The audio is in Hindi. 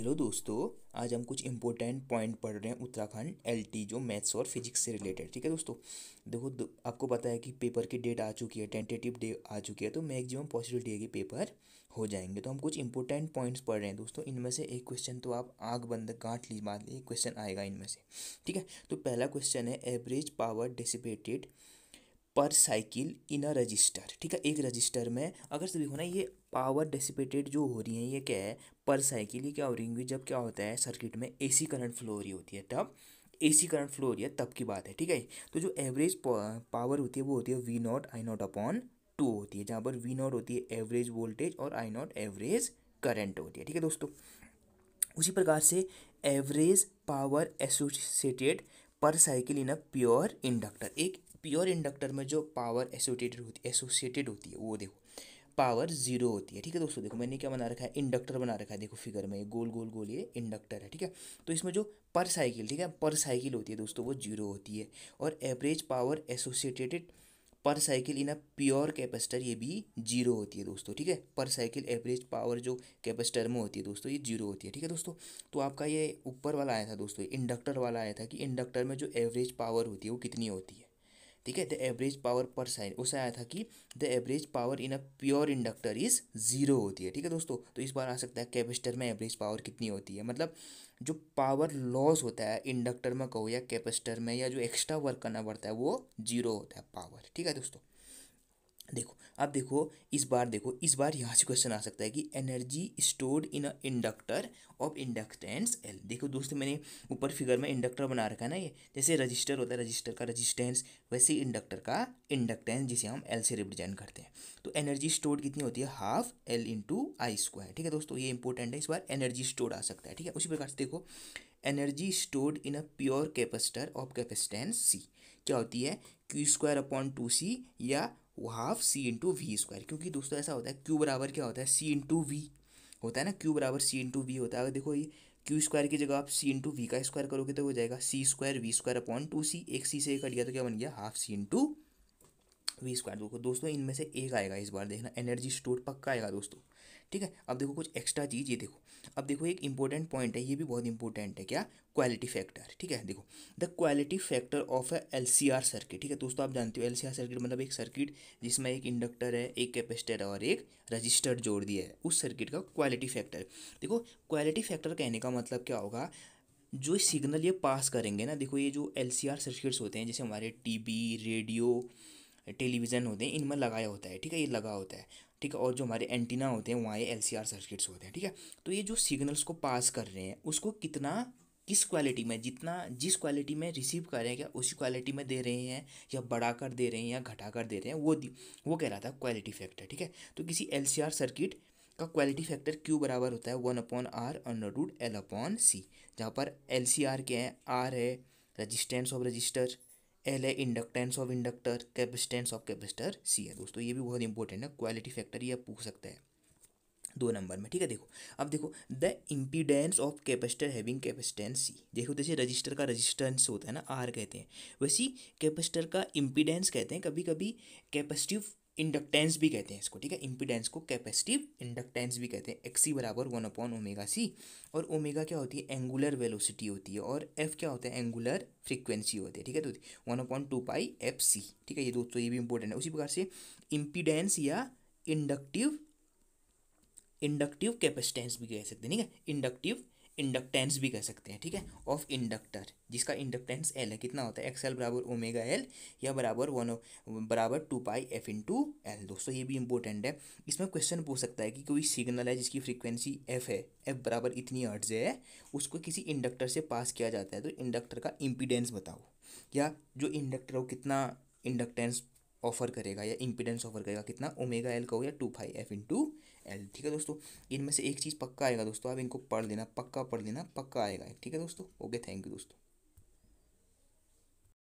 हेलो दोस्तों। आज हम कुछ इंपॉर्टेंट पॉइंट पढ़ रहे हैं उत्तराखंड एलटी जो मैथ्स और फिजिक्स से रिलेटेड। ठीक है दोस्तों, देखो आपको पता है कि पेपर की डेट आ चुकी है, टेंटेटिव डेट आ चुकी है, तो मैक्सिमम पॉसिबिलिटी है कि पेपर हो जाएंगे। तो हम कुछ इंपॉर्टेंट पॉइंट्स पढ़ रहे हैं दोस्तों। इनमें से एक क्वेश्चन तो आप आंख बंद गांठ ली मान ली क्वेश्चन आएगा इनमें से। ठीक है, तो पहला क्वेश्चन है एवरेज पावर डिसिपेटेड पर साइकिल इन अ रजिस्टर। ठीक है, एक रजिस्टर में अगर से देखो ना, ये पावर डिसिपेटेड जो हो रही है ये क्या है, पर साइकिल। ये क्या हो रही होंगी जब क्या होता है सर्किट में एसी करंट फ्लो हो रही होती है, तब एसी करंट फ्लो हो रही है तब की बात है। ठीक है, तो जो एवरेज पावर होती है वो होती है V naught I naught upon two होती है, जहाँ पर वी नॉट होती है एवरेज वोल्टेज और आई नॉट एवरेज करंट होती है। ठीक है दोस्तों, उसी प्रकार से एवरेज पावर एसोसिएटेड पर cycle in a pure inductor. एक प्योर इंडक्टर में जो पावर एसोसिएटेड होती है वो देखो पावर जीरो होती है। ठीक है दोस्तों, देखो मैंने क्या बना रखा है, इंडक्टर बना रखा है। देखो फिगर में गोल गोल गोल ये इंडक्टर है। ठीक है, तो इसमें जो पर साइकिल, ठीक है, पर साइकिल होती है दोस्तों वो जीरो होती है। और एवरेज पावर एसोसिएटेड पर cycle in a pure capacitor ये भी जीरो होती है दोस्तों। ठीक है, पर साइकिल एवरेज पावर जो कैपेसिटर में होती है दोस्तों ये जीरो होती है। ठीक है दोस्तों, तो आपका ये ऊपर वाला आया था दोस्तों, इंडक्टर वाला आया था कि इंडक्टर में जो एवरेज पावर होती है वो कितनी होती है। ठीक है, द एवरेज पावर पर साइड उसे आया था कि the average power in a pure inductor is zero होती है। ठीक है दोस्तों, तो इस बार आ सकता है कैपेसिटर में एवरेज पावर कितनी होती है, मतलब जो पावर लॉस होता है इंडक्टर में कहो या कैपेसिटर में, या जो एक्स्ट्रा वर्क करना पड़ता है वो जीरो होता है पावर। ठीक है दोस्तों, देखो अब देखो इस बार यहाँ से क्वेश्चन आ सकता है कि energy stored in a inductor of inductance L. देखो दोस्तों, मैंने ऊपर फिगर में इंडक्टर बना रखा है ना, ये जैसे रजिस्टर होता है, रजिस्टर का रजिस्टेंस, वैसे ही इंडक्टर का इंडक्टेंस जिसे हम एल से रिप्रेजेंट करते हैं। तो एनर्जी स्टोर्ड कितनी होती है, हाफ एल इंटू आई स्क्वायर। ठीक है दोस्तों, ये इंपॉर्टेंट है, इस बार एनर्जी स्टोर्ड आ सकता है। ठीक है, उसी प्रकार से देखो energy stored in a pure capacitor of capacitance C क्या होती है, Q square upon two C या half C into V square. क्योंकि दोस्तों ऐसा होता है क्यू बराबर क्या होता है, सी इंटू वी होता है ना, क्यू बराबर सी इंटू वी होता है। अगर देखो ये क्यू स्क्वायर की जगह आप सी इंटू वी का स्क्वायर करोगे तो हो जाएगा C square V square upon two C, एक सी से एक कट गया तो क्या बन गया, half C into V square. देखो दोस्तों इनमें से एक आएगा इस बार, देखना एनर्जी स्टोर पक्का आएगा दोस्तों। ठीक है, अब देखो कुछ एक्स्ट्रा चीज़, ये देखो अब देखो एक इंपॉर्टेंट पॉइंट है, ये भी बहुत इंपॉर्टेंट है, क्या, क्वालिटी फैक्टर। ठीक है, देखो the quality factor of a LCR circuit. ठीक है दोस्तों, आप जानते हो एलसीआर सर्किट मतलब एक सर्किट जिसमें एक इंडक्टर है, एक कैपेसिटर है और एक रजिस्टर जोड़ दिया है, उस सर्किट का क्वालिटी फैक्टर। देखो क्वालिटी फैक्टर कहने का मतलब क्या होगा, जो सिग्नल ये पास करेंगे ना, देखो ये जो एलसीआर सर्किट्स होते हैं जैसे हमारे टीवी रेडियो टेलीविज़न होते हैं इनमें लगाया होता है। ठीक है, ये लगा होता है। ठीक है, और जो हमारे एंटीना होते हैं वहाँ ये एलसीआर सर्किट्स होते हैं। ठीक है, तो ये जो सिग्नल्स को पास कर रहे हैं उसको कितना, किस क्वालिटी में, जितना जिस क्वालिटी में रिसीव कर रहे हैं क्या उसी क्वालिटी में दे रहे हैं, या बढ़ा कर दे रहे हैं या घटा कर दे रहे हैं, वो कह रहा था क्वालिटी फैक्टर। ठीक है, तो किसी एलसीआर सर्किट का क्वालिटी फैक्टर क्यू बराबर होता है one upon R under root L upon C, जहाँ पर एल सी आर क्या है, आर है रजिस्टेंस ऑफ रजिस्टर, एल है inductance of inductor, capacitance of capacitor C है दोस्तों। ये भी बहुत इंपॉर्टेंट है, क्वालिटी फैक्टर ये पूछ सकता है 2 नंबर में। ठीक है, देखो अब देखो the impedance of capacitor having capacitance C. देखो जैसे रजिस्टर का रजिस्टेंस होता है ना आर कहते हैं, वैसी कैपेसिटर का इम्पीडेंस कहते हैं, कभी कभी कैपेसिटिव इंडक्टेंस भी कहते हैं इसको। ठीक है, इम्पीडेंस को कैपेसिटिव इंडक्टेंस भी कहते हैं। एक्सी बराबर वन अपॉन ओमेगा सी, और ओमेगा क्या होती है, एंगुलर वेलोसिटी होती है, और एफ क्या होता है, एंगुलर फ्रीक्वेंसी होती है। ठीक है, तो one upon two pi F C. ठीक है, ये दोस्तों ये भी इंपॉर्टेंट है। उसी प्रकार से इम्पीडेंस या इंडक्टिव इंडक्टिव कैपेसिटेंस भी कह सकते हैं। ठीक है, इंडक्टिव इंडक्टेंस भी कह सकते हैं। ठीक है, ऑफ इंडक्टर जिसका इंडक्टेंस एल है, कितना होता है एक्स एल बराबर ओमेगा एल, या बराबर वन बराबर two pi F into L. दोस्तों ये भी इंपॉर्टेंट है, इसमें क्वेश्चन पूछ सकता है कि कोई सिग्नल है जिसकी फ्रीक्वेंसी एफ है, एफ बराबर इतनी हर्ट्ज है, उसको किसी इंडक्टर से पास किया जाता है, तो इंडक्टर का इम्पीडेंस बताओ, या जो इंडक्टर हो कितना इंडक्टेंस ऑफर करेगा या इम्पीडेंस ऑफर करेगा, कितना ओमेगा एल का हो या two pi F into L. ठीक है दोस्तों, इनमें से एक चीज़ पक्का आएगा दोस्तों, आप इनको पढ़ लेना, पक्का पढ़ लेना, पक्का आएगा। ठीक है दोस्तों, ओके, थैंक यू दोस्तों।